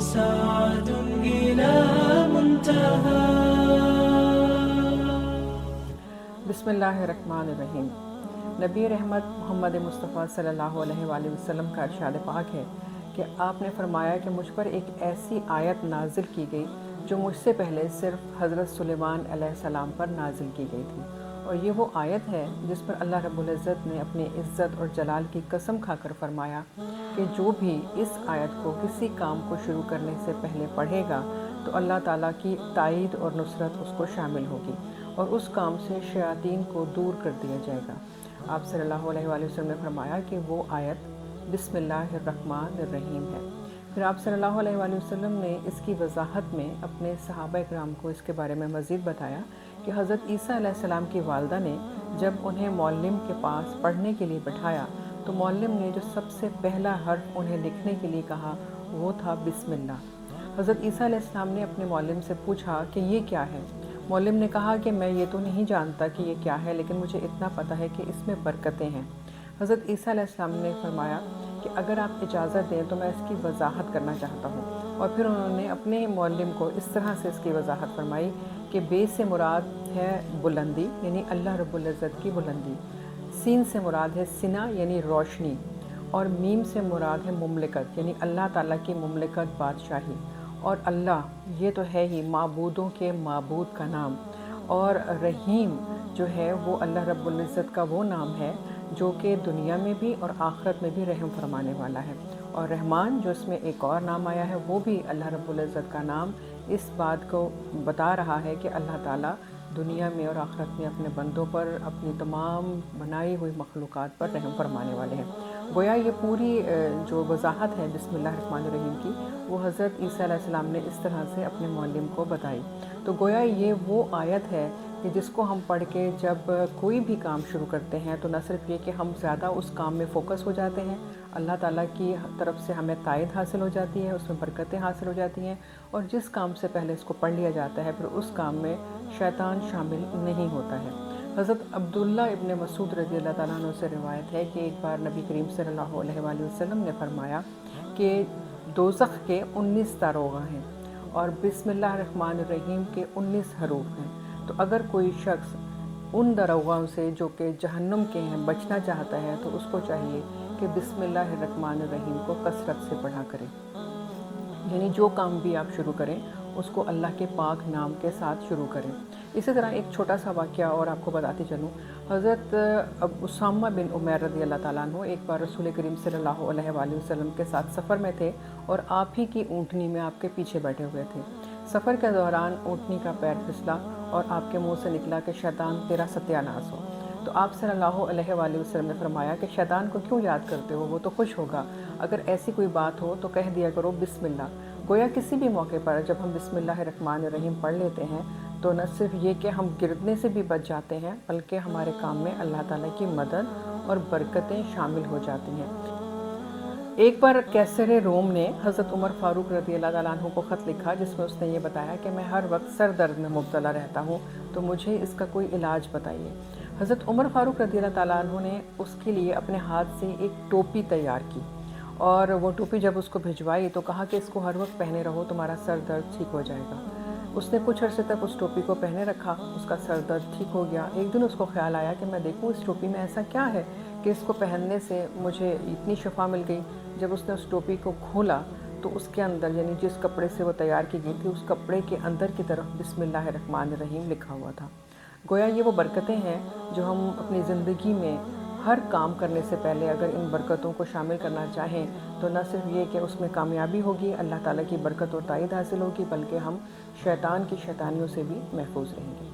سعد إلى منتهى. بسم اللہ الرحمن الرحیم. نبی رحمت محمد مصطفیٰ صلی اللہ علیہ وآلہ وسلم کا ارشاد پاک ہے کہ آپ نے فرمایا کہ مجھ پر ایک ایسی آیت نازل کی گئی جو مجھ سے پہلے صرف حضرت سلیمان علیہ السلام پر نازل کی گئی تھی، اور یہ وہ آیت ہے جس پر اللہ رب العزت نے اپنی عزت اور جلال کی قسم کھا کر فرمایا کہ جو بھی اس آیت کو کسی کام کو شروع کرنے سے پہلے پڑھے گا تو اللہ تعالیٰ کی تائید اور نصرت اس کو شامل ہوگی اور اس کام سے شیاطین کو دور کر دیا جائے گا. آپ صلی اللہ علیہ وآلہ وسلم نے فرمایا کہ وہ آیت بسم اللہ الرحمن الرحیم ہے. پھر آپ صلی اللہ علیہ وآلہ وسلم نے اس کی وضاحت میں اپنے صحابہ کرام کو اس کے بارے میں مزید بتایا کہ حضرت عیسیٰ علیہ السلام کی والدہ نے جب انہیں معلم کے پاس پڑھنے کے لیے بٹھایا تو معلم نے جو سب سے پہلا حرف انہیں لکھنے کے لیے کہا وہ تھا بسم اللہ. حضرت عیسیٰ علیہ السلام نے اپنے معلم سے پوچھا کہ یہ کیا ہے؟ معلم نے کہا کہ میں یہ تو نہیں جانتا کہ یہ کیا ہے، لیکن مجھے اتنا پتہ ہے کہ اس میں برکتیں ہیں. حضرت عیسیٰ علیہ السلام نے فرمایا کہ اگر آپ اجازت دیں تو میں اس کی وضاحت کرنا چاہتا ہوں، اور پھر انہوں نے اپنے معلم کو اس طرح سے اس کی وضاحت فرمائی کہ بے سے مراد ہے بلندی یعنی اللہ رب العزت کی بلندی، سین سے مراد ہے سنا یعنی روشنی، اور میم سے مراد ہے مملکت یعنی اللہ تعالیٰ کی مملکت بادشاہی، اور اللہ یہ تو ہے ہی معبودوں کے معبود کا نام، اور رحیم جو ہے وہ اللہ رب العزت کا وہ نام ہے جو کہ دنیا میں بھی اور آخرت میں بھی رحم فرمانے والا ہے. اور رحمان جو اس میں ایک اور نام آیا ہے وہ بھی اللہ رب العزت کا نام اس بات کو بتا رہا ہے کہ اللہ تعالیٰ دنیا میں اور آخرت میں اپنے بندوں پر اپنی تمام بنائی ہوئی مخلوقات پر رحم فرمانے والے ہیں. گویا یہ پوری جو وضاحت ہے بسم اللہ الرحمن الرحیم کی وہ حضرت عیسیٰ علیہ السلام نے اس طرح سے اپنے معلم کو بتائی. تو گویا یہ وہ آیت ہے کہ جس کو ہم پڑھ کے جب کوئی بھی کام شروع کرتے ہیں تو نہ صرف یہ کہ ہم زیادہ اس کام میں فوکس ہو جاتے ہیں، اللہ تعالیٰ کی طرف سے ہمیں تائید حاصل ہو جاتی ہے، اس میں برکتیں حاصل ہو جاتی ہیں، اور جس کام سے پہلے اس کو پڑھ لیا جاتا ہے پھر اس کام میں شیطان شامل نہیں ہوتا ہے. حضرت عبداللہ ابن مسعود رضی اللہ تعالیٰ عنہ سے روایت ہے کہ ایک بار نبی کریم صلی اللہ علیہ وآلہ وسلم نے فرمایا کہ دوزخ کے 19 داروغہ ہیں اور بسم اللہ الرحمن الرحیم کے 19 حروف ہیں. تو اگر کوئی شخص ان داروغوں سے جو کہ جہنم کے ہیں بچنا چاہتا ہے تو اس کو چاہیے کہ بسم اللہ الرحمن الرحیم کو کثرت سے پڑھا کرے. یعنی جو کام بھی آپ شروع کریں اس کو اللہ کے پاک نام کے ساتھ شروع کریں. اسی طرح ایک چھوٹا سا واقعہ اور آپ کو بتاتی چلوں. حضرت اسامہ بن عمیر رضی اللہ تعالیٰ عنہ ایک بار رسول کریم صلی اللہ علیہ وآلہ وسلم کے ساتھ سفر میں تھے اور آپ ہی کی اونٹنی میں آپ کے پیچھے بیٹھے ہوئے تھے. سفر کے دوران اونٹنی کا پیر پھسلا اور آپ کے منہ سے نکلا کہ شیطان تیرا ستیہ ناس ہو. تو آپ صلی اللہ علیہ وآلہ وسلم نے فرمایا کہ شیطان کو کیوں یاد کرتے ہو، وہ تو خوش ہوگا، اگر ایسی کوئی بات ہو تو کہہ دیا کرو بسم اللہ. گویا کسی بھی موقع پر جب ہم بسم اللہ الرحمن الرحیم پڑھ لیتے ہیں تو نہ صرف یہ کہ ہم گرنے سے بھی بچ جاتے ہیں بلکہ ہمارے کام میں اللہ تعالیٰ کی مدد اور برکتیں شامل ہو جاتی ہیں. ایک بار کیسر روم نے حضرت عمر فاروق رضی اللہ تعالیٰ عنہ کو خط لکھا جس میں اس نے یہ بتایا کہ میں ہر وقت سر درد میں مبتلا رہتا ہوں تو مجھے اس کا کوئی علاج بتائیے. حضرت عمر فاروق رضی اللہ تعالیٰ عنہ نے اس کے لیے اپنے ہاتھ سے ایک ٹوپی تیار کی اور وہ ٹوپی جب اس کو بھجوائی تو کہا کہ اس کو ہر وقت پہنے رہو، تمہارا سر درد ٹھیک ہو جائے گا. اس نے کچھ عرصے تک اس ٹوپی کو پہنے رکھا، اس کا سر درد ٹھیک ہو گیا. ایک دن اس کو خیال آیا کہ میں دیکھوں اس ٹوپی میں ایسا کیا ہے کہ اس کو پہننے سے مجھے اتنی شفا مل گئی. جب اس نے اس ٹوپی کو کھولا تو اس کے اندر یعنی جس کپڑے سے وہ تیار کی گئی تھی اس کپڑے کے اندر کی طرف بسم اللہ الرحمن الرحیم لکھا ہوا تھا. گویا یہ وہ برکتیں ہیں جو ہم اپنی زندگی میں ہر کام کرنے سے پہلے اگر ان برکتوں کو شامل کرنا چاہیں تو نہ صرف یہ کہ اس میں کامیابی ہوگی، اللہ تعالیٰ کی برکت اور تائید حاصل ہوگی، بلکہ ہم شیطان کی شیطانیوں سے بھی محفوظ رہیں گے.